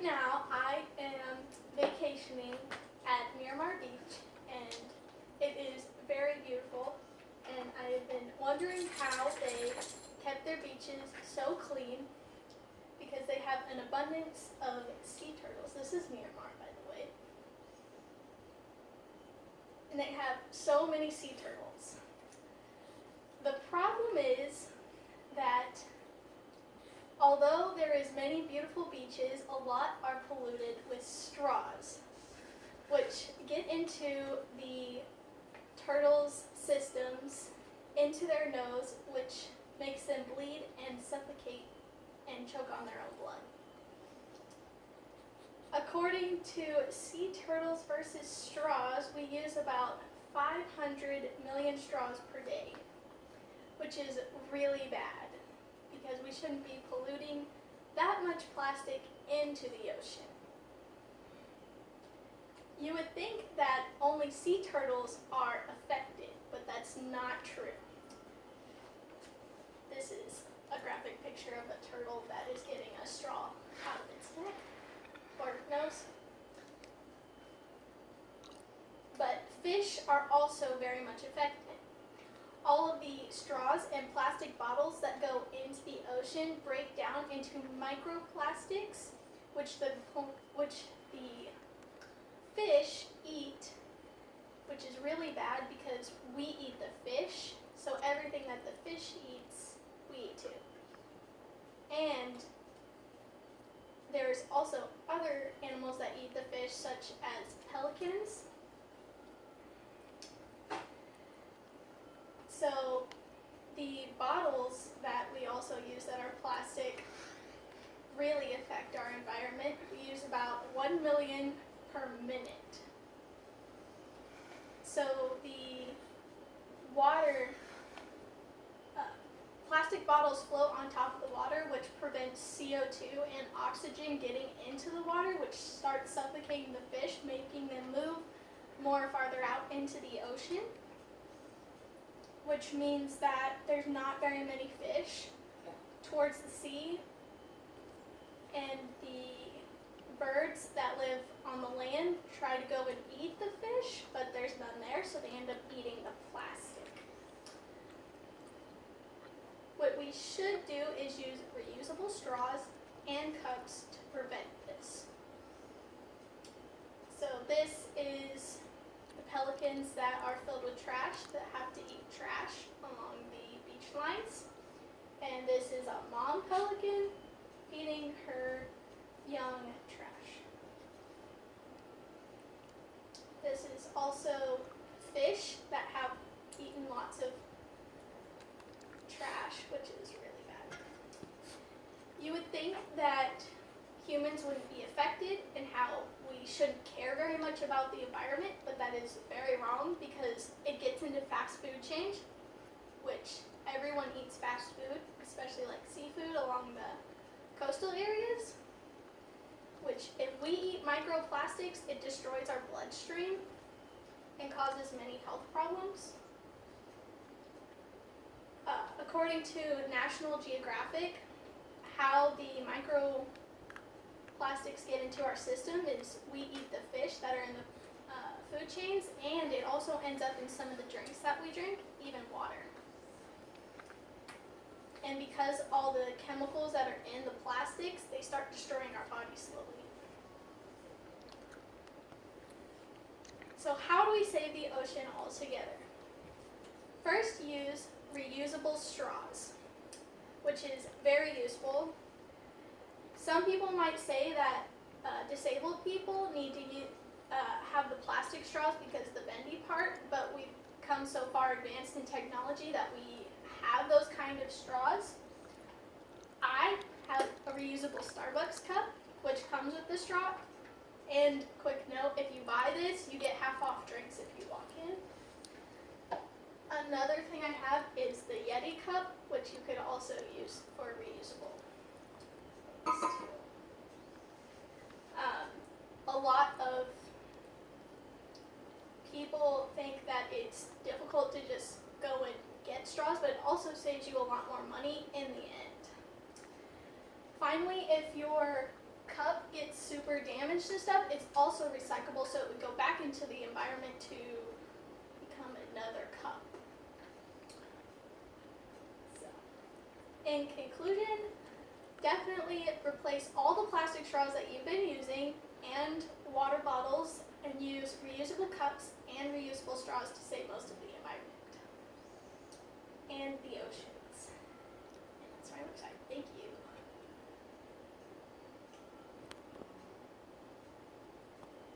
now I am vacationing at Miramar Beach, and it is very beautiful, and I have been wondering how they kept their beaches so clean, because they have an abundance of sea turtles. This is Miramar, by the way. And they have so many sea turtles. The problem is that although there is many beautiful beaches, a lot are polluted with straws, which get into the turtles' systems, into their nose, which makes them bleed and suffocate and choke on their own blood. According to Sea Turtles versus Straws, we use about 500 million straws per day, which is really bad because we shouldn't be polluting that much plastic into the ocean. You would think that only sea turtles are affected, but that's not true. This is a graphic picture of a turtle that is getting a straw out of its neck or nose. But fish are also very much affected. All of the straws and plastic bottles that go into the ocean break down into microplastics, which the fish eat, which is really bad because we eat the fish, so everything that the fish eats, we eat too. And there's also other animals that eat the fish, such as pelicans. So the bottles that we also use that are plastic really affect our environment. We use about 1 million per minute. So the water, plastic bottles float on top of the water, which prevents CO2 and oxygen getting into the water, which starts suffocating the fish, making them move more farther out into the ocean, which means that there's not very many fish towards the sea, and the birds that live on the land try to go and eat the fish, but there's none there, so they end up eating the plastic. What we should do is use reusable straws and cups to prevent this. So this is the pelicans that are filled with trash that have to eat trash along the beach lines. And this is a mom pelican feeding her young trash. This is also fish that have eaten lots of trash, which is really bad. You would think that humans wouldn't be affected and how we shouldn't care very much about the environment, but that is very wrong because it gets into fast food chains, which everyone eats fast food, especially like seafood along the coastal areas, which if we eat microplastics, it destroys our bloodstream and causes many health problems. According to National Geographic, how the microplastics get into our system is we eat the fish that are in the food chains, and it also ends up in some of the drinks that we drink, even water. And because all the chemicals that are in the plastics, they start destroying our bodies slowly. So how do we save the ocean altogether? First, use reusable straws, which is very useful. Some people might say that disabled people need to have the plastic straws because of the bendy part, but we've come so far advanced in technology that we have those kind of straws. I have a reusable Starbucks cup, which comes with the straw. And quick note, if you buy this, you get half off drinks if you walk in. Another thing I have is the Yeti cup, which you could also use for reusable. A lot of people think that it's difficult to just go and get straws, but it also saves you a lot more money in the end. Finally, if your cup gets super damaged and stuff, it's also recyclable, so it would go back into the environment to become another cup. So, in conclusion, definitely replace all the plastic straws that you've been using and water bottles and use reusable cups and reusable straws to